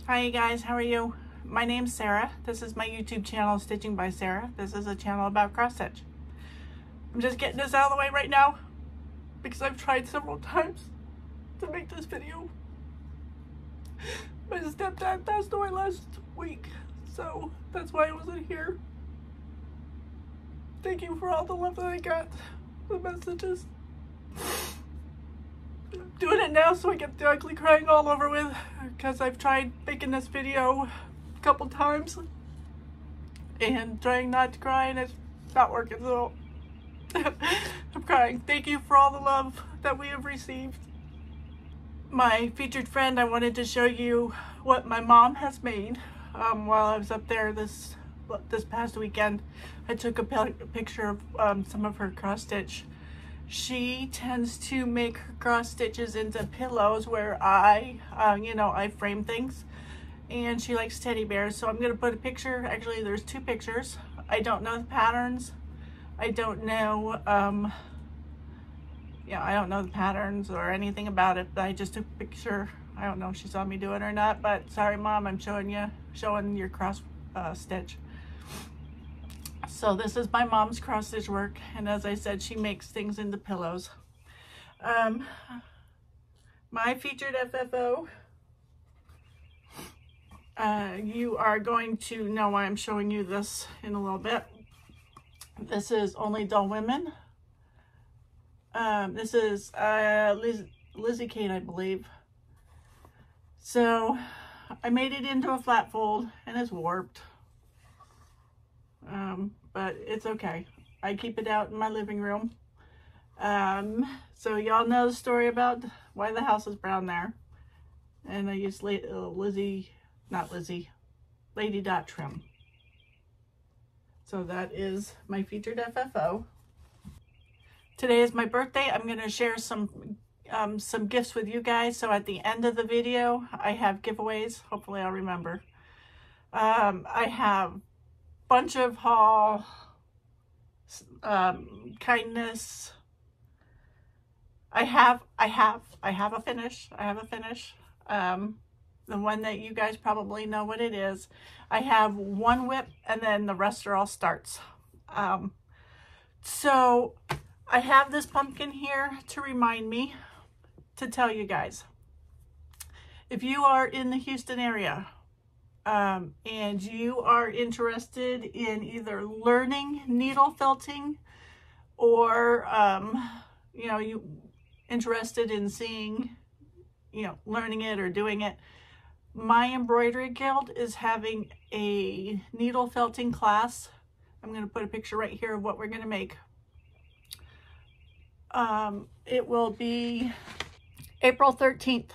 Hi guys, how are you? My name's Sarah. This is my YouTube channel, Stitching by Sarah. This is a channel about cross stitch. I'm just getting this out of the way right now because I've tried several times to make this video. My stepdad passed away last week, so that's why I wasn't here. Thank you for all the love that I got, the messages. I'm doing it now so I get the ugly crying all over with, because I've tried making this video a couple times and trying not to cry and it's not working, so I'm crying. Thank you for all the love that we have received. My featured friend, I wanted to show you what my mom has made while I was up there this past weekend. I took a picture of some of her cross stitch. She tends to make her cross stitches into pillows where I frame things, and she likes teddy bears. So I'm going to put a picture. Actually, there's two pictures. I don't know the patterns. I don't know, I don't know the patterns or anything about it, but I just took a picture. I don't know if she saw me do it or not, but sorry, Mom, I'm showing your cross stitch. So this is my mom's cross stitch work, and as I said, she makes things into pillows. My featured FFO, you are going to know why I'm showing you this in a little bit. This is Only Dull Women. This is Lizzie Kate, I believe. So I made it into a flat fold and it's warped. But it's okay. I keep it out in my living room. So y'all know the story about why the house is brown there. And I used Lady Dot trim. So that is my featured FFO. Today is my birthday. I'm going to share some gifts with you guys. So at the end of the video, I have giveaways. Hopefully I'll remember. I have bunch of haul, kindness. I have a finish. The one that you guys probably know what it is. I have one whip and then the rest are all starts. So I have this pumpkin here to remind me to tell you guys. If you are in the Houston area, and you are interested in either learning needle felting or, you interested in seeing, learning it or doing it, my embroidery guild is having a needle felting class. I'm going to put a picture right here of what we're going to make. It will be April 13th.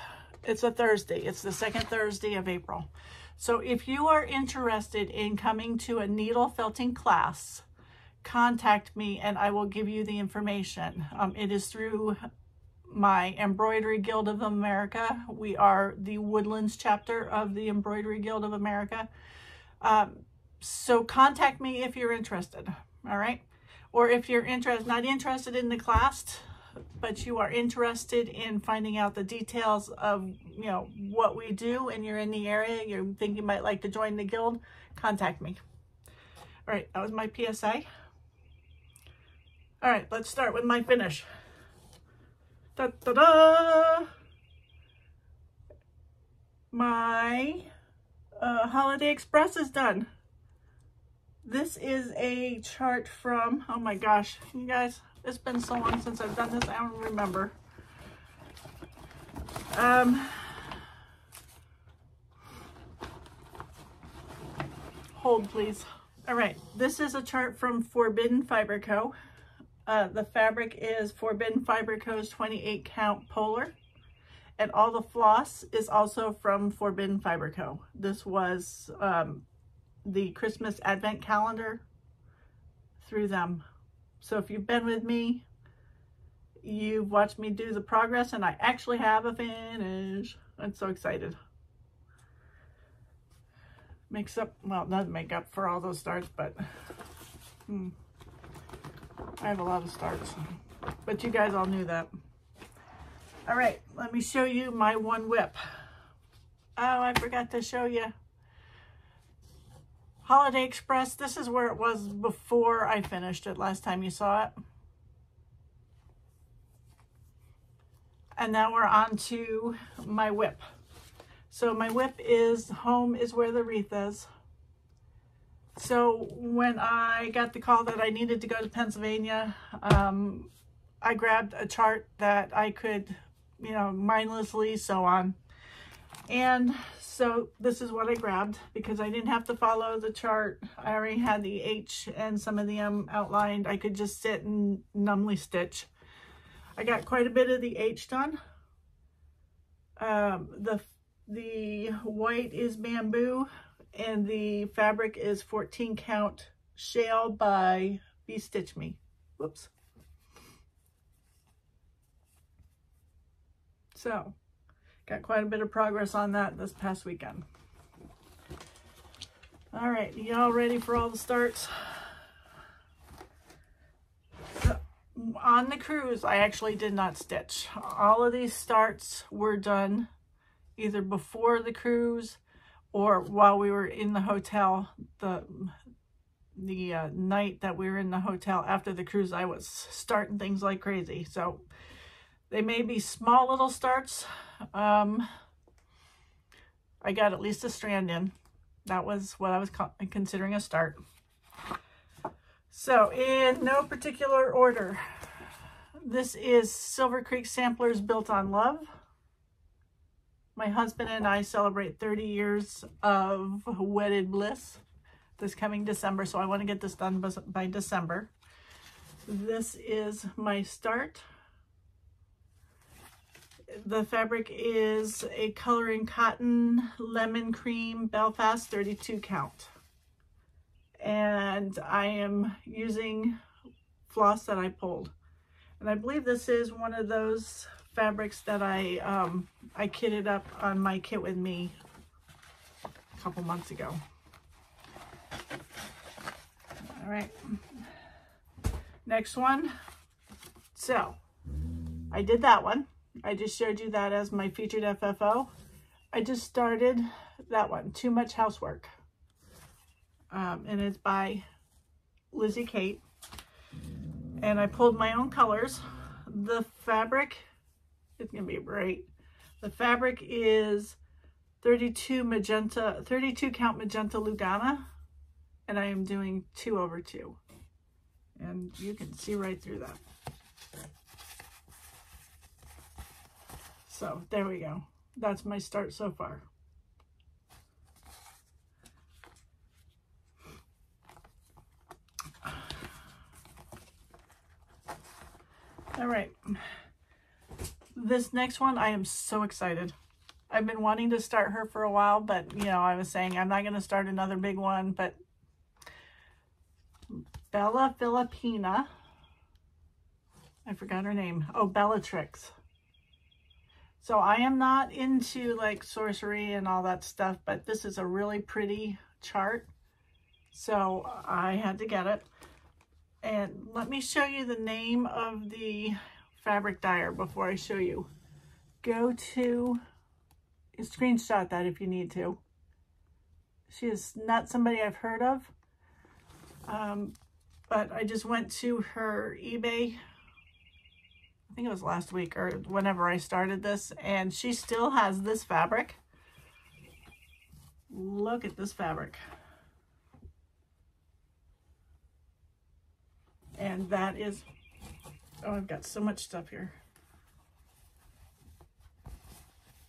It's a Thursday. It's the second Thursday of April. So if you are interested in coming to a needle felting class, contact me and I will give you the information. It is through my Embroidery Guild of America. We are the Woodlands chapter of the Embroidery Guild of America. So contact me if you're interested, all right? Or if you're not interested in the class, but you are interested in finding out the details of, what we do, and you're in the area, you think you might like to join the guild, contact me. All right, that was my PSA. All right, let's start with my finish. Da-da-da! My Holiday Express is done. This is a chart from, oh my gosh, you guys, it's been so long since I've done this, I don't remember. Hold, please. All right, this is a chart from Forbidden Fiber Co. The fabric is Forbidden Fiber Co.'s 28 count polar. And all the floss is also from Forbidden Fiber Co. This was the Christmas Advent calendar through them. So if you've been with me, you've watched me do the progress, and I actually have a finish. I'm so excited. Makes up, well, doesn't make up for all those starts, but I have a lot of starts. But you guys all knew that. All right, let me show you my one whip. Oh, I forgot to show you. Holiday Express, this is where it was before I finished it last time you saw it. And now we're on to my whip. So my whip is, home is where the wreath is. So when I got the call that I needed to go to Pennsylvania, I grabbed a chart that I could, you know, mindlessly sew on. And so this is what I grabbed because I didn't have to follow the chart. I already had the H and some of the M outlined. I could just sit and numbly stitch. I got quite a bit of the H done. The white is bamboo and the fabric is 14 count shale by Bestitchme. Whoops. So got quite a bit of progress on that this past weekend. All right, y'all ready for all the starts? So, on the cruise, I actually did not stitch. All of these starts were done either before the cruise or while we were in the hotel. The night that we were in the hotel after the cruise, I was starting things like crazy. So they may be small little starts. I got at least a strand in. That was what I was considering a start. So in no particular order, this is Silver Creek Samplers Built on Love. My husband and I celebrate 30 years of wedded bliss this coming December, so I want to get this done by December. This is my start. The fabric is a coloring cotton lemon cream Belfast 32 count. And I am using floss that I pulled. And I believe this is one of those fabrics that I kitted up on my Kit With Me a couple months ago. All right, next one. So I did that one. I just showed you that as my featured FFO. I just started that one, Too Much Housework. And it's by Lizzie Kate. And I pulled my own colors. The fabric, it's gonna be bright. The fabric is 32 count magenta Lugana. And I am doing 2/2. And you can see right through that. So there we go. That's my start so far. All right. This next one, I am so excited. I've been wanting to start her for a while, but you know, I was saying I'm not going to start another big one, but Bella Filipina. I forgot her name. Oh, Bellatrix. So I am not into like sorcery and all that stuff, but this is a really pretty chart. So I had to get it. And let me show you the name of the fabric dyer before I show you. Go to, screenshot that if you need to. She is not somebody I've heard of. But I just went to her eBay, I think it was last week or whenever I started this, and she still has this fabric. Look at this fabric. And that is, oh, I've got so much stuff here.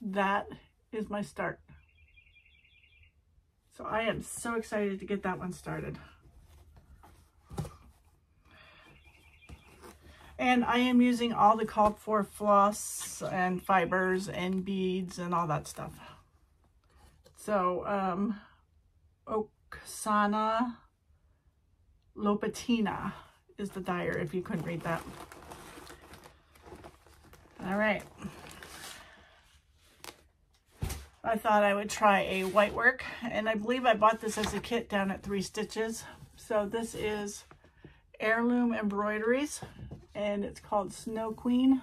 That is my start. So I am so excited to get that one started. And I am using all the called for floss and fibers and beads and all that stuff. So, Oksana Lopatina is the dyer, if you couldn't read that. All right. I thought I would try a white work, and I believe I bought this as a kit down at 3 Stitches. So this is Heirloom Embroideries, and it's called Snow Queen.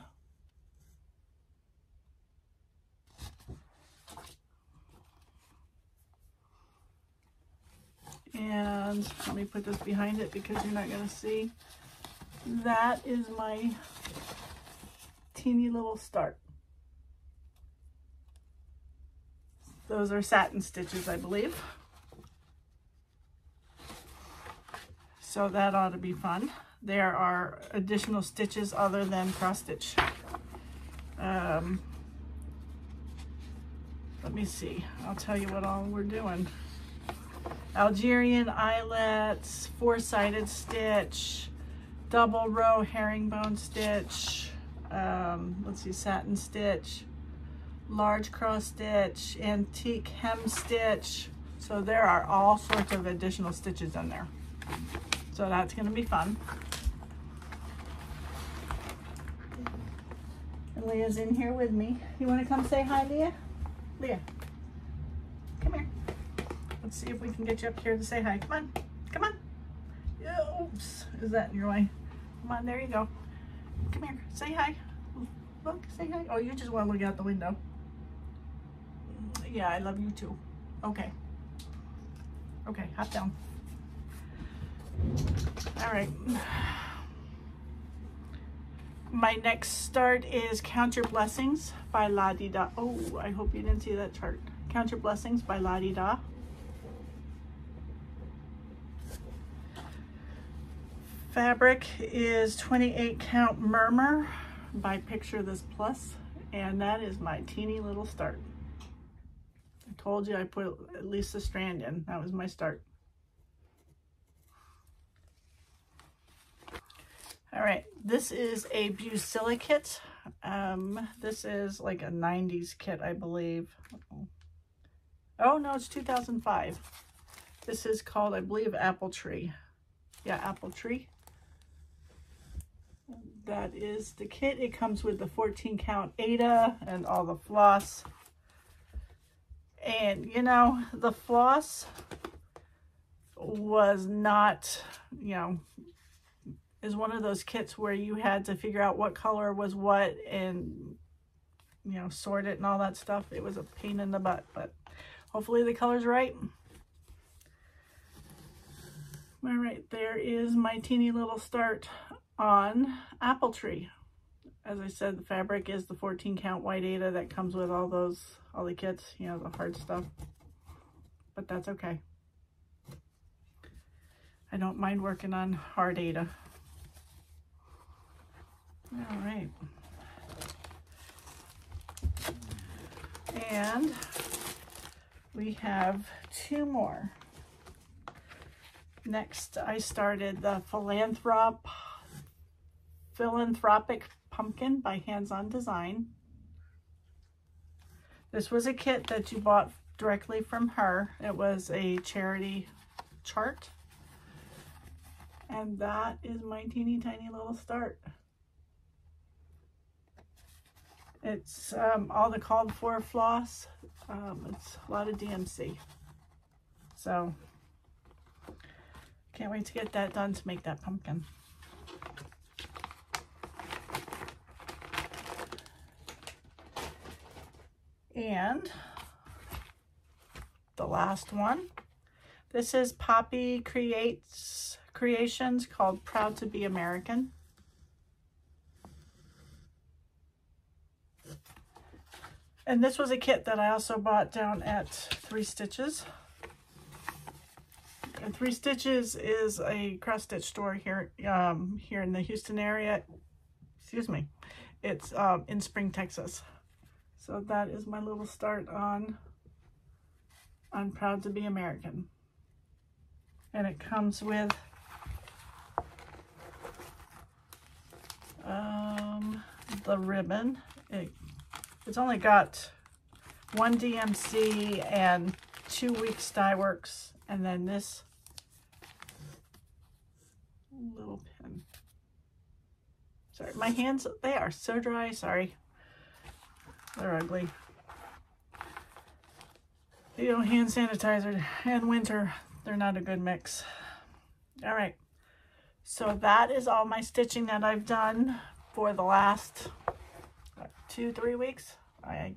And let me put this behind it because you're not going to see. That is my teeny little start. Those are satin stitches, I believe. So that ought to be fun. There are additional stitches other than cross stitch. Let me see. I'll tell you what all we're doing. Algerian eyelets, four-sided stitch, double row herringbone stitch, let's see, satin stitch, large cross stitch, antique hem stitch. So there are all sorts of additional stitches in there. So that's going to be fun. And Leah's in here with me. You want to come say hi, Leah? Leah, come here. Let's see if we can get you up here to say hi. Come on, come on. Oops, is that in your way? Come on, there you go. Come here, say hi. Look, say hi. Oh, you just want to look out the window. Yeah, I love you too. Okay. Okay, hop down. All right. My next start is Count Your Blessings by La Di Da. Oh, I hope you didn't see that chart. Count Your Blessings by La Di Da. Fabric is 28 count Murmur by Picture This Plus, and that is my teeny little start. I told you I put at least a strand in. That was my start. All right, this is a Busilla kit. This is like a 90s kit, I believe. Oh no, it's 2005. This is called, I believe, Apple Tree. Yeah, Apple Tree. That is the kit. It comes with the 14 count Ada and all the floss. And you know, the floss was not, you know, is one of those kits where you had to figure out what color was what and, you know, sort it and all that stuff. It was a pain in the butt, but hopefully the color's right. All right, there is my teeny little start on Apple Tree. As I said, the fabric is the 14 count white Ada that comes with all the kits, you know, the hard stuff, but that's okay. I don't mind working on hard Ada. All right. And we have two more. Next, I started the Philanthropic Pumpkin by Hands On Design. This was a kit that you bought directly from her. It was a charity chart. And that is my teeny tiny little start. It's all the called for floss. It's a lot of DMC. So, can't wait to get that done to make that pumpkin. And the last one. This is Poppy Creations called Proud to Be American. And this was a kit that I also bought down at 3 Stitches. And 3 Stitches is a cross stitch store here here in the Houston area. Excuse me. It's in Spring, Texas. So that is my little start on Proud to Be American. And it comes with the ribbon. It's only got 1 DMC and 2 weeks dye works, and then this little pin. Sorry, my hands, they are so dry, sorry. They're ugly. You know, hand sanitizer and winter, they're not a good mix. All right, so that is all my stitching that I've done for the last 2-3 weeks. I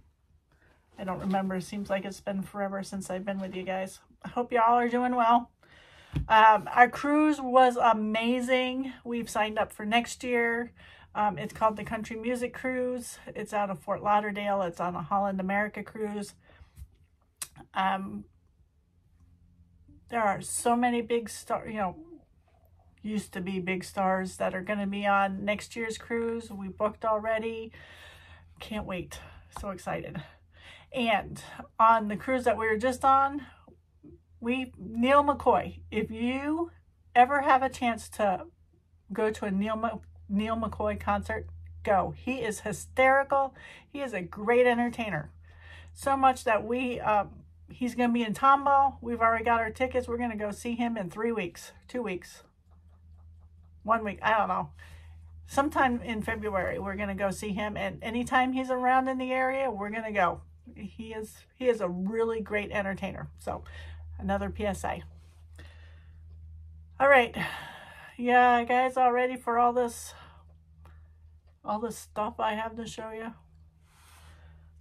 don't remember. It seems like it's been forever since I've been with you guys. I hope y'all are doing well. Our cruise was amazing. We've signed up for next year. It's called the Country Music Cruise. It's out of Fort Lauderdale. It's on a Holland America cruise. There are so many big stars, you know, used to be big stars that are going to be on next year's cruise. We booked already. Can't wait. So excited. And on the cruise that we were just on, Neil McCoy, if you ever have a chance to go to a Neil McCoy concert, go. He is hysterical. He is a great entertainer. So much that he's going to be in Tomball. We've already got our tickets. We're going to go see him in 3 weeks, 2 weeks, 1 week. I don't know. Sometime in February, we're going to go see him. And anytime he's around in the area, we're going to go. He is a really great entertainer. So another PSA. All right. Yeah, guys, all ready for all this stuff I have to show you?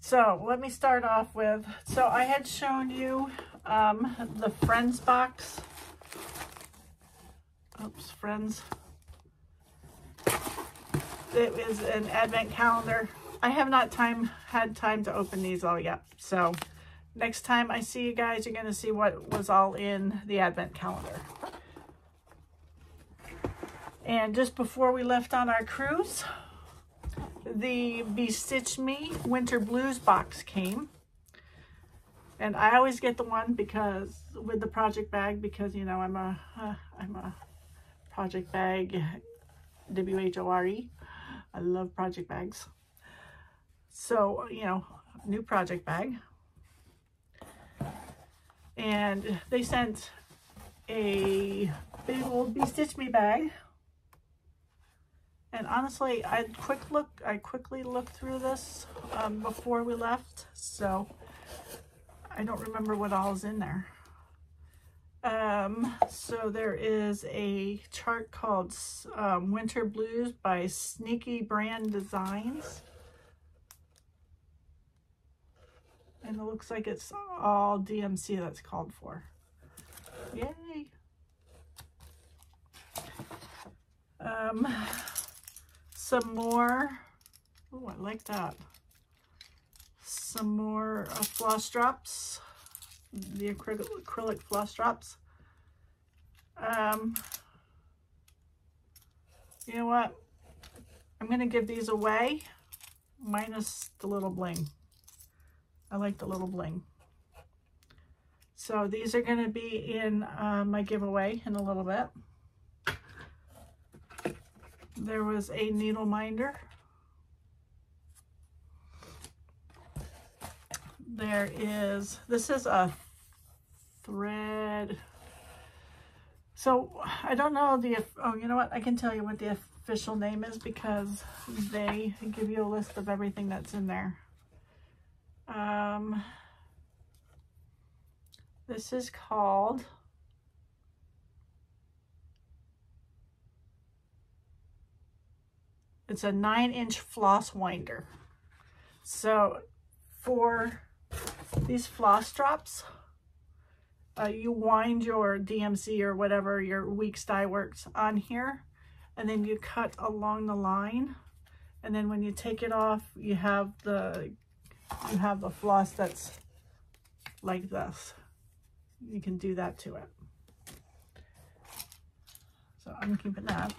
So let me start off with, so I had shown you the Friends box. Oops, Friends. It is an advent calendar. I have not had time to open these all yet. So next time I see you guys, you're going to see what was all in the advent calendar. And just before we left on our cruise, the Bestitchme Winter Blues box came. And I always get the one because with the project bag, because you know I'm a project bag WHORE. I love project bags. So, you know, new project bag. And they sent a big old Bestitchme bag. And honestly, I quickly looked through this before we left, so I don't remember what all is in there. So there is a chart called Winter Blues by Sneaky Brand Designs. And it looks like it's all DMC that's called for. Yay! Some more, oh, I like that. Some more floss drops, the acrylic floss drops. You know what? I'm going to give these away, minus the little bling. I like the little bling. So these are going to be in my giveaway in a little bit. There was a needle minder. This is a thread. So I don't know oh, you know what? I can tell you what the official name is because they give you a list of everything that's in there. This is called it's a 9-inch floss winder. So for these floss drops, you wind your DMC or whatever your Weeks die works on here, and then you cut along the line, and then when you take it off, you have the floss that's like this. You can do that to it. So I'm keeping that.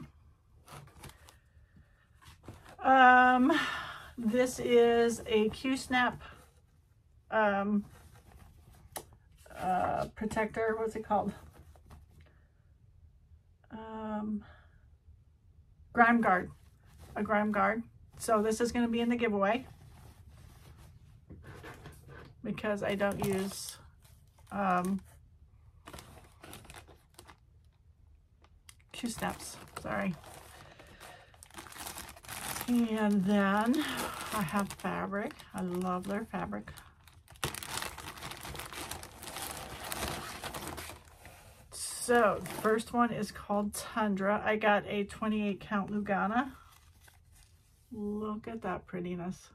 This is a Q-snap protector. What's it called? Grime guard. A grime guard. So this is going to be in the giveaway because I don't use Q-snaps. Sorry. And then I have fabric. I love their fabric. So the first one is called Tundra. I got a 28 count Lugana. Look at that prettiness.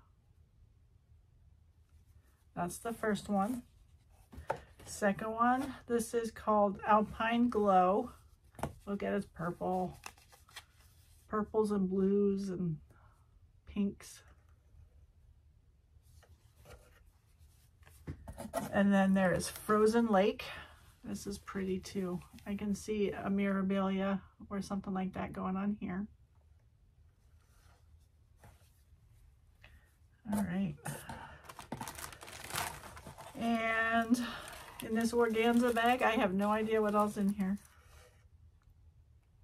That's the first one. Second one, this is called Alpine Glow. Look at it's purple. Purples and blues and pinks. And then there is Frozen Lake. This is pretty too. I can see a Mirabilia or something like that going on here. All right. And in this organza bag, I have no idea what else in here.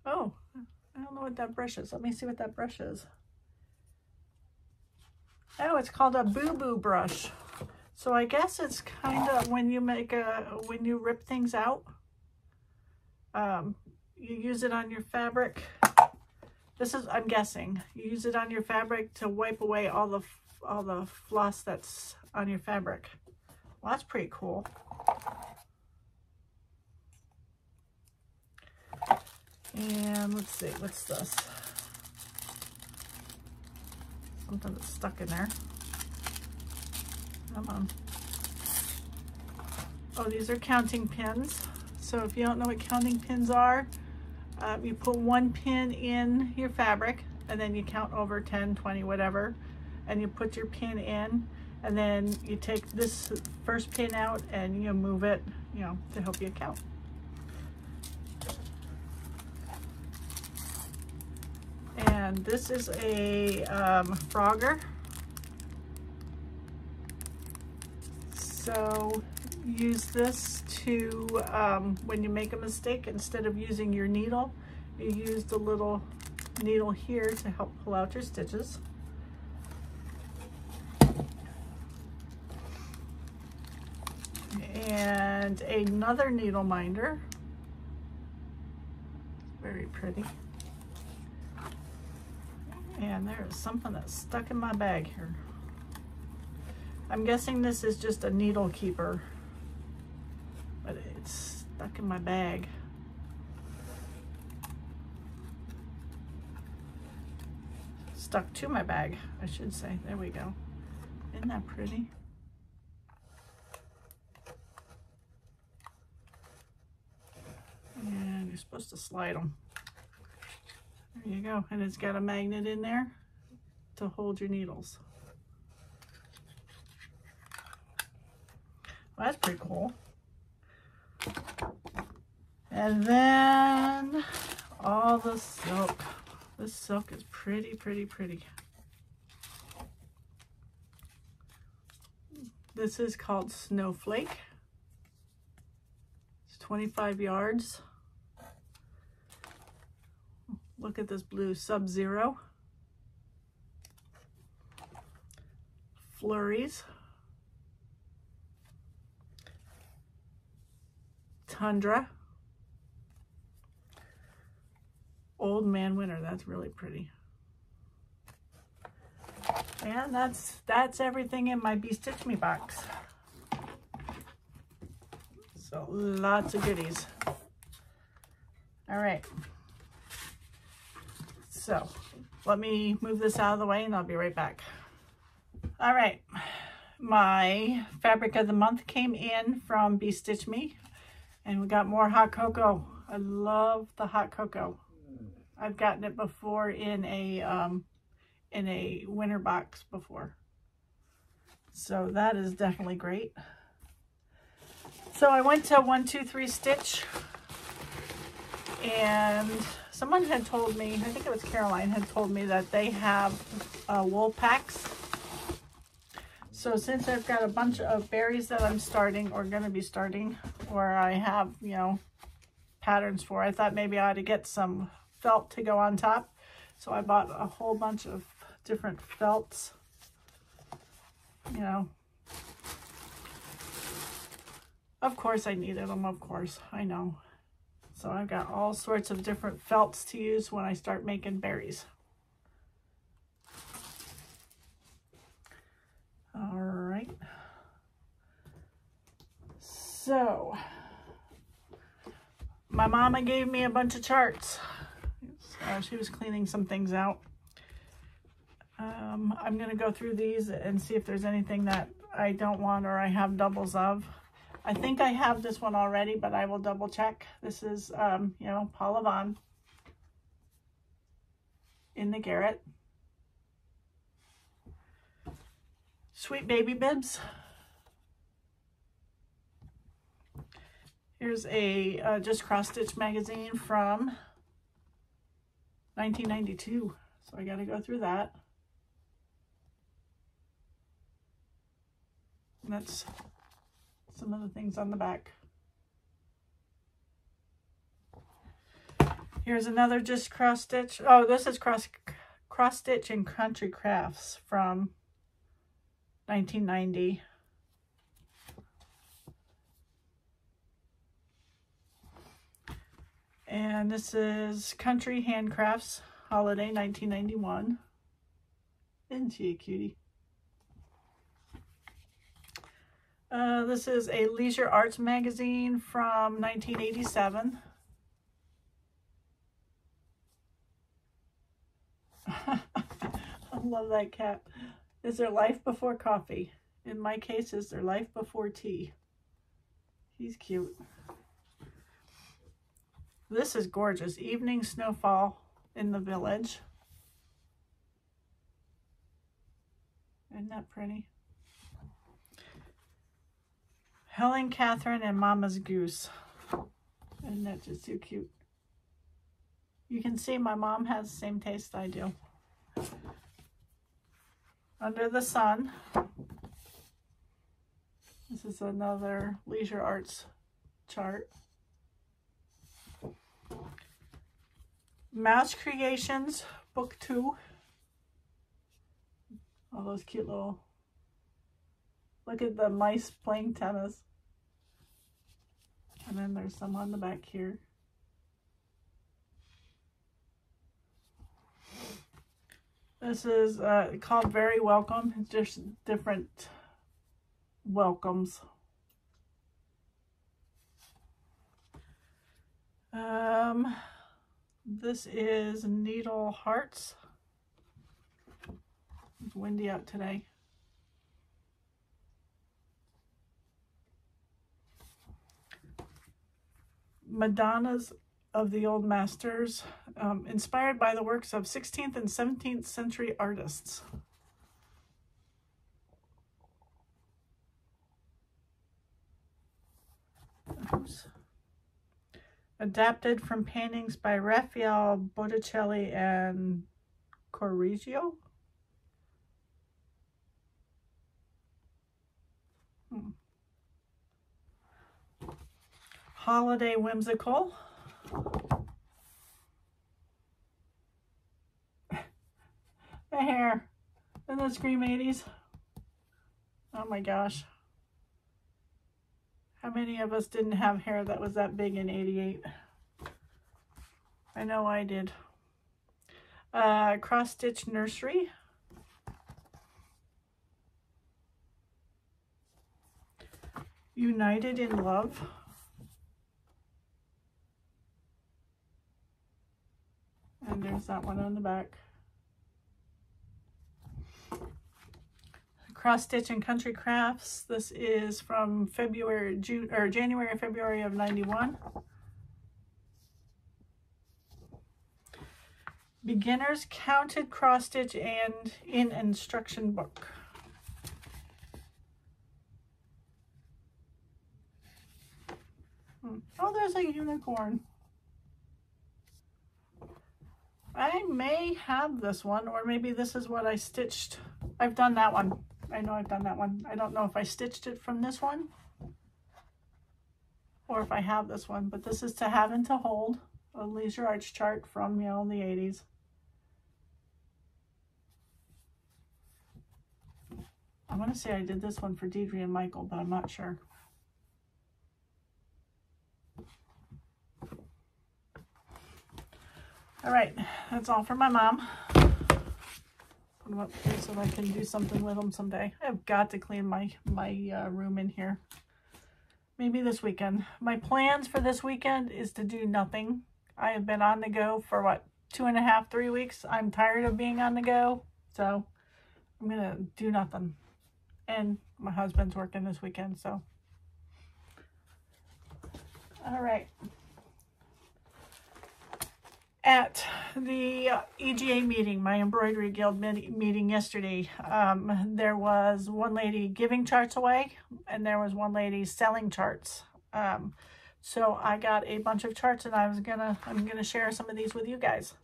Oh, I don't know what that brush is. Let me see what that brush is. Oh, it's called a boo-boo brush. So I guess it's kind of when you when you rip things out, you use it on your fabric. This is, I'm guessing, you use it on your fabric to wipe away all the floss that's on your fabric. Well, that's pretty cool. And let's see, what's this? Something that's stuck in there. Come on. Oh, these are counting pins. So if you don't know what counting pins are, you put one pin in your fabric and then you count over 10, 20, whatever, and you put your pin in, and then you take this first pin out and you move it, you know, to help you count. And this is a Frogger. So use this to, when you make a mistake, instead of using your needle, you use the little needle here to help pull out your stitches. And another needle minder. Very pretty. And there is something that's stuck in my bag here. I'm guessing this is just a needle keeper, but it's stuck in my bag. Stuck to my bag, I should say. There we go. Isn't that pretty? And you're supposed to slide them. There you go. And it's got a magnet in there to hold your needles. Well, that's pretty cool. And then all the silk. This silk is pretty, pretty, pretty. This is called Snowflake. It's 25 yards. Look at this blue, Sub-Zero. Flurries. Tundra. Old Man Winter. That's really pretty. And that's everything in my Bestitchme box. So lots of goodies. All right. So let me move this out of the way and I'll be right back. All right. My fabric of the month came in from Bestitchme. And we got more hot cocoa. I love the hot cocoa. I've gotten it before in a winter box before. So that is definitely great. So I went to 1-2-3 Stitch, and someone had told me, I think it was Caroline, had told me that they have wool packs. So since I've got a bunch of berries that I'm starting or going to be starting, or I have, you know, patterns for, I thought maybe I ought to get some felt to go on top. So I bought a whole bunch of different felts, you know. Of course I needed them, of course, I know. So I've got all sorts of different felts to use when I start making berries. All right. So, my mama gave me a bunch of charts. She was cleaning some things out. I'm going to go through these and see if there's anything that I don't want or I have doubles of. I think I have this one already, but I will double check. This is, you know, Paula Vaughn in the Garrett. Sweet Baby Bibs. Here's a just cross stitch magazine from 1992. So I got to go through that. And that's some of the things on the back. Here's another just cross stitch. Oh, this is cross stitch and country crafts from 1990. And this is Country Handcrafts Holiday 1991. Isn't she a cutie? This is a Leisure Arts magazine from 1987. I love that cat. Is there life before coffee? In my case, is there life before tea? He's cute. This is gorgeous. Evening Snowfall in the Village. Isn't that pretty? Helen, Catherine, and Mama's Goose. Isn't that just so cute? You can see my mom has the same taste I do. Under the Sun. This is another Leisure Arts chart. Mouse Creations, Book 2. All those cute little... Look at the mice playing tennis. And then there's some on the back here. This is called Very Welcome. It's just different welcomes. This is Needle Hearts. It's windy out today. Madonnas of the Old Masters, inspired by the works of 16th and 17th century artists. Oops. Adapted from paintings by Raphael, Botticelli, and Correggio. Holiday Whimsical. The hair. Isn't that Scream 80s? Oh my gosh. How many of us didn't have hair that was that big in 88? I know I did. Cross Stitch Nursery. United in Love. And there's that one on the back. Cross Stitch and Country Crafts. This is from January, February of 91. Beginner's Counted Cross Stitch and in Instruction Book. Oh, there's a unicorn. I may have this one, or maybe this is what I stitched. I've done that one. I know I've done that one. I don't know if I stitched it from this one or if I have this one, but this is To Have and to Hold, a Leisure Arts chart from, you know, the 80s. I want to say I did this one for Deidre and Michael, but I'm not sure. All right, that's all for my mom. Put them up here so I can do something with them someday. I've got to clean my room in here. Maybe this weekend. My plans for this weekend is to do nothing. I have been on the go for what, 2.5, 3 weeks. I'm tired of being on the go, so I'm gonna do nothing. And my husband's working this weekend, so All right. At the EGA meeting, my embroidery guild meeting yesterday, there was one lady giving charts away and there was one lady selling charts. So I got a bunch of charts and I'm gonna share some of these with you guys.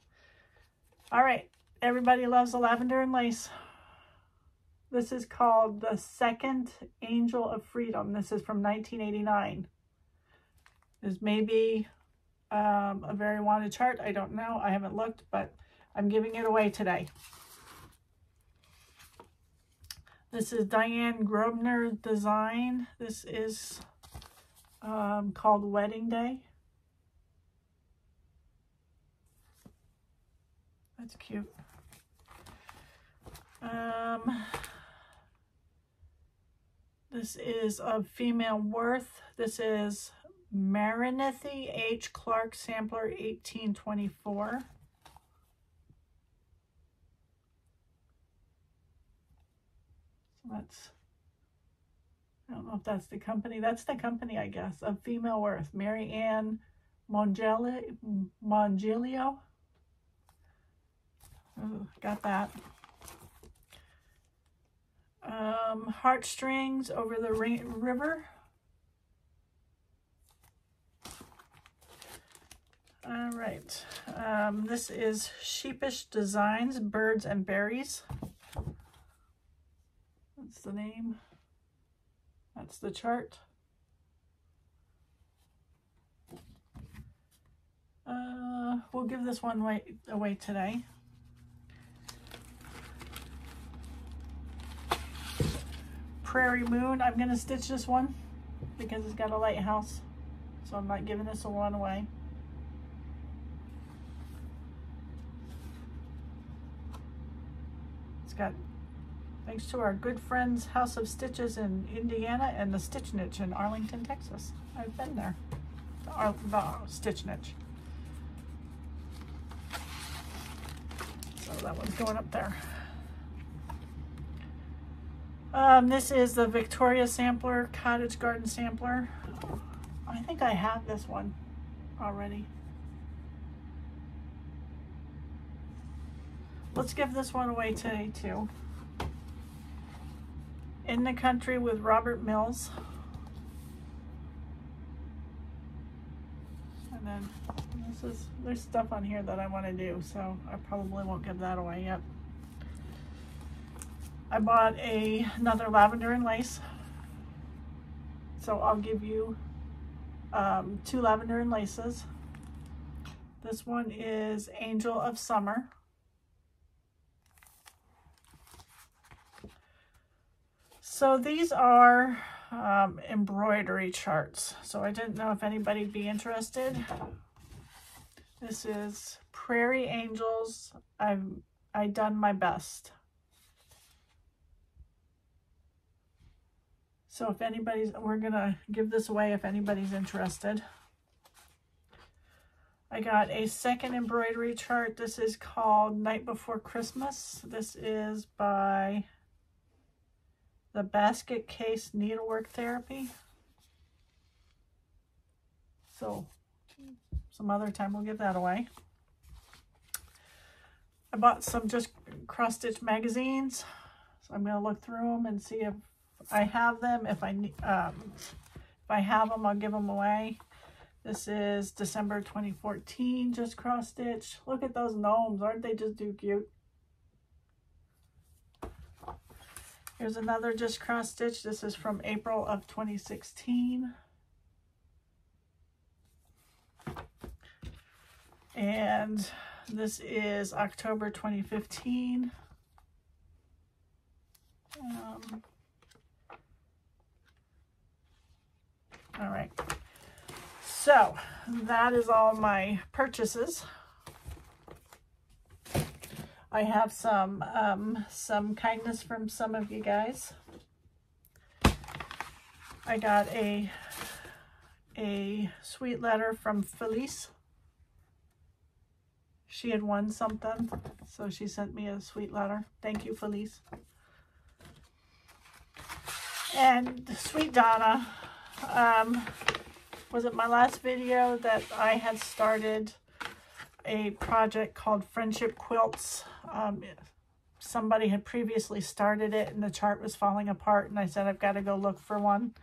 All right, everybody loves the lavender and lace. This is called the Second Angel of Freedom. This is from 1989. This may be a very wanted chart. I don't know. I haven't looked, but I'm giving it away today. This is Diane Grosvenor design. This is called Wedding Day. That's cute. This is of Female Worth. This is Maranathy H. Clark Sampler 1824. So that's, I don't know if that's the company. That's the company, I guess, of Female Worth. Mary Ann Mongilio. Ooh, got that. Heartstrings Over the River. All right, this is Sheepish Designs, Birds and Berries. That's the name. That's the chart. We'll give this one away today. Prairie Moon. I'm going to stitch this one because it's got a lighthouse, so I'm not giving this one away. It's got, thanks to our good friends House of Stitches in Indiana and the Stitch Niche in Arlington, Texas. I've been there. The Stitch Niche. So that one's going up there. This is the Victoria Sampler, Cottage Garden Sampler. I think I have this one already. Let's give this one away today too. In the Country with Robert Mills. And then there's stuff on here that I want to do, so I probably won't give that away yet. I bought another lavender and lace. So I'll give you 2 lavender and laces. This one is Angel of Summer. So these are embroidery charts. So I didn't know if anybody'd be interested. This is Prairie Angels. I done my best. So if anybody's, we're gonna give this away if anybody's interested. I got a second embroidery chart. This is called Night Before Christmas. This is by the Basket Case Needlework Therapy. So some other time we'll give that away. I bought some just cross stitch magazines. So I'm gonna look through them and see if I have them. If I have them, I'll give them away. This is December 2014, just cross stitch. Look at those gnomes, aren't they just too cute? Here's another just cross stitch. This is from April of 2016. And this is October 2015. All right, so that is all my purchases. I have some kindness from some of you guys. I got a sweet letter from Felice. She had won something, so she sent me a sweet letter. Thank you, Felice. And sweet Donna, was it my last video that I had started a project called Friendship Quilts. Somebody had previously started it and the chart was falling apart, and I said I've got to go look for one.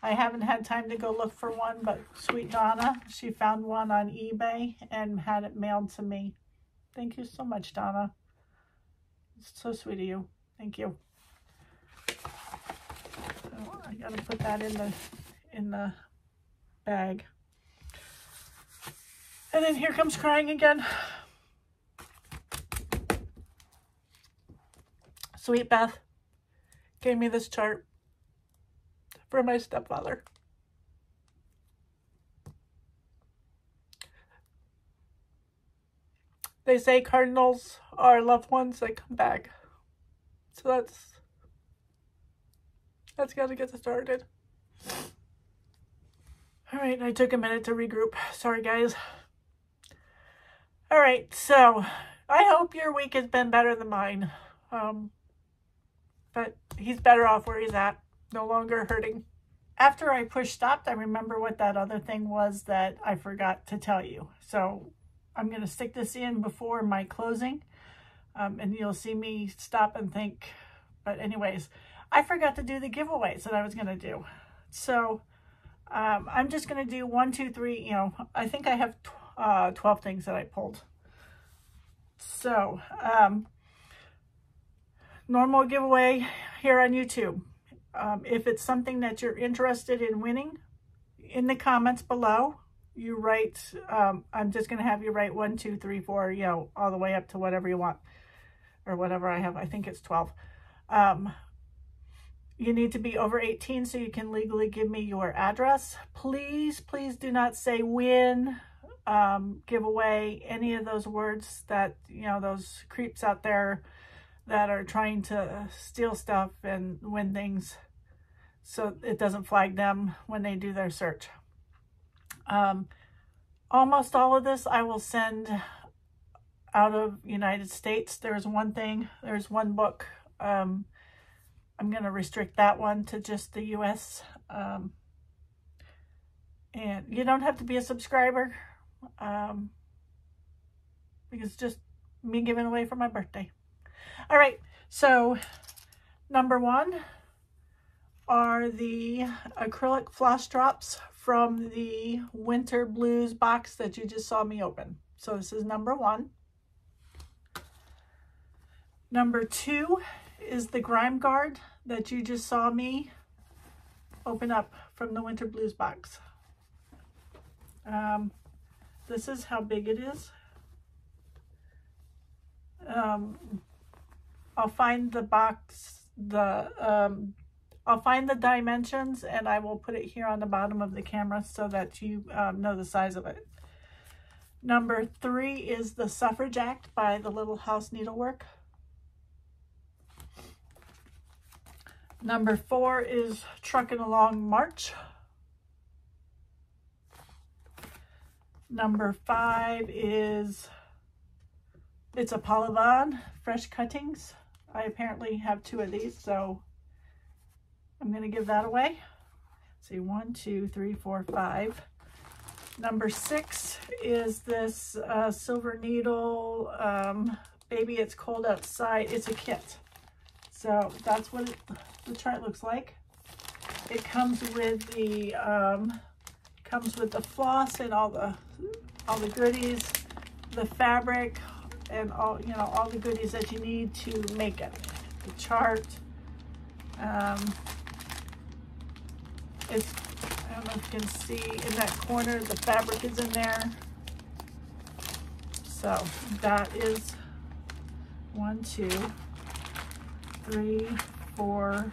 I haven't had time to go look for one, but sweet Donna, she found one on eBay and had it mailed to me. Thank you so much, Donna. It's so sweet of you. Thank you. So I gotta put that in the bag. And then here comes crying again. Sweet Beth gave me this chart for my stepfather. They say cardinals are loved ones that come back. So that's got to get started. All right, I took a minute to regroup. Sorry, guys. All right, so I hope your week has been better than mine. But he's better off where he's at. No longer hurting. After I push stopped, I remember what that other thing was that I forgot to tell you. So I'm going to stick this in before my closing. And you'll see me stop and think. But anyways, I forgot to do the giveaways that I was going to do. So I'm just going to do 1, 2, 3. You know, I think I have 12 things that I pulled. So normal giveaway here on YouTube. If it's something that you're interested in winning, in the comments below, you write, I'm just going to have you write 1, 2, 3, 4, you know, all the way up to whatever you want, or whatever I have. I think it's 12. You need to be over 18 so you can legally give me your address. Please, please do not say win, giveaway, any of those words that, you know, those creeps out there that are trying to steal stuff and win things so it doesn't flag them when they do their search. Almost all of this I will send out of United States. There's one book. I'm going to restrict that one to just the US. And you don't have to be a subscriber, because it's just me giving away for my birthday. All right, so number 1 are the acrylic floss drops from the Winter Blues box that you just saw me open. So this is number 1. Number 2 is the grime guard that you just saw me open up from the Winter Blues box. This is how big it is. I'll find the box, I'll find the dimensions, and I will put it here on the bottom of the camera so that you know the size of it. Number 3 is the Suffrage Act by the Little House Needlework. Number 4 is Truckin' Along March. Number 5 is It's a Polyvan Fresh Cuttings. I apparently have 2 of these, so I'm going to give that away. Let's see, 1, 2, 3, 4, 5. Number 6 is this Silver Needle, Baby It's Cold Outside. It's a kit. So that's what the chart looks like. It comes with the floss and all the goodies, the fabric, and all the goodies that you need to make it. The chart. It's, I don't know if you can see in that corner, the fabric is in there. So that is 1, 2, 3, 4,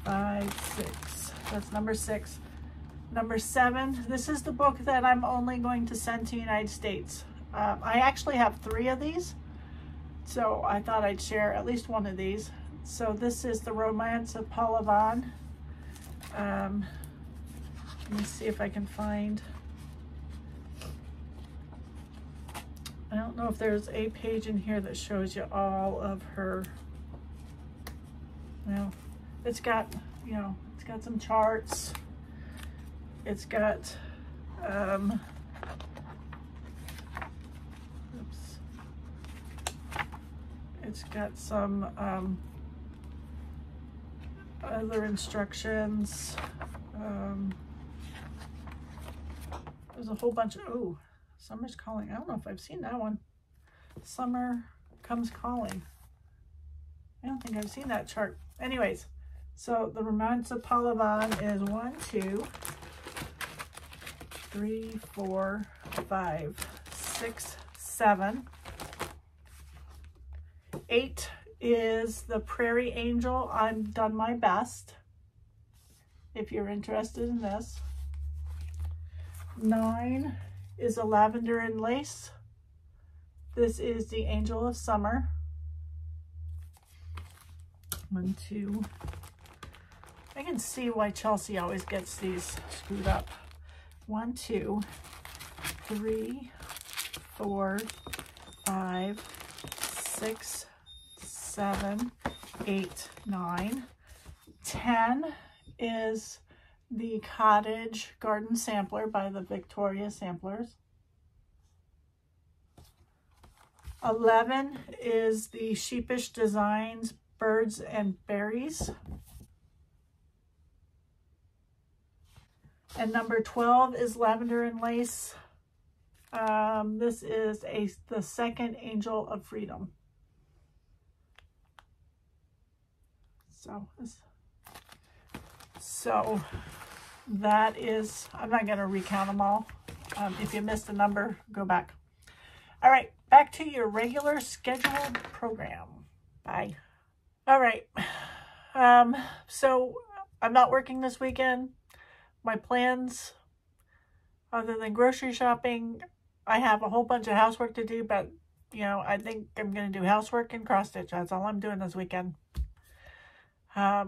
5, 6. That's number 6. Number 7, this is the book that I'm only going to send to the United States. I actually have 3 of these, so I thought I'd share at least one of these. So this is The Romance of Paula Vaughn. Let me see if I can find, I don't know if there's a page in here that shows you all of her, well, it's got, it's got some charts. It's got Oops. It's got some other instructions. There's a whole bunch of, oh, Summer's Calling. I don't know if I've seen that one. Summer Comes Calling. I don't think I've seen that chart. Anyways, so the Romanza Palavan is 1, 2, 3, 4, 5, 6, 7. 8 is the Prairie Angel. I've Done My Best, if you're interested in this. 9 is a Lavender and Lace. This is the Angel of Summer. 1, 2. I can see why Chelsea always gets these screwed up. 1, 2, 3, 4, 5, 6, 7, 8, 9. 10 is the Cottage Garden Sampler by the Victoria Samplers. 11 is the Sheepish Designs Birds and Berries. And number 12 is Lavender and Lace. This is the second Angel of Freedom. So that is, I'm not going to recount them all. If you missed a number, go back. All right, back to your regular scheduled program. Bye. All right. So I'm not working this weekend. My plans, other than grocery shopping, I have a whole bunch of housework to do, but, you know, I think I'm going to do housework and cross-stitch. That's all I'm doing this weekend. I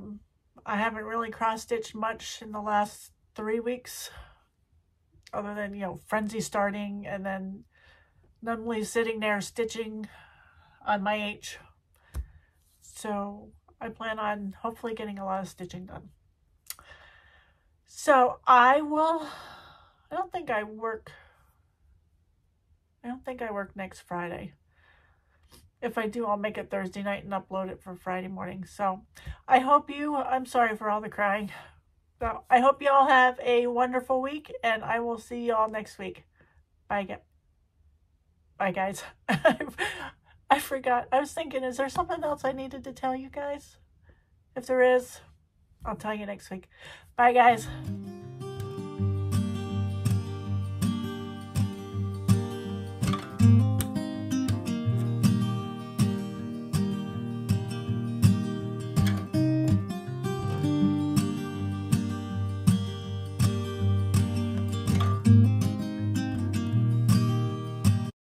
haven't really cross-stitched much in the last 3 weeks, other than, you know, frenzy starting and then numbly sitting there stitching on my H. So I plan on hopefully getting a lot of stitching done. So I don't think I work next Friday. If I do, I'll make it Thursday night and upload it for Friday morning. So I hope I'm sorry for all the crying. So I hope you all have a wonderful week, and I will see you all next week. Bye, guys. I forgot. I was thinking, is there something else I needed to tell you guys? If there is, I'll tell you next week. Bye, guys.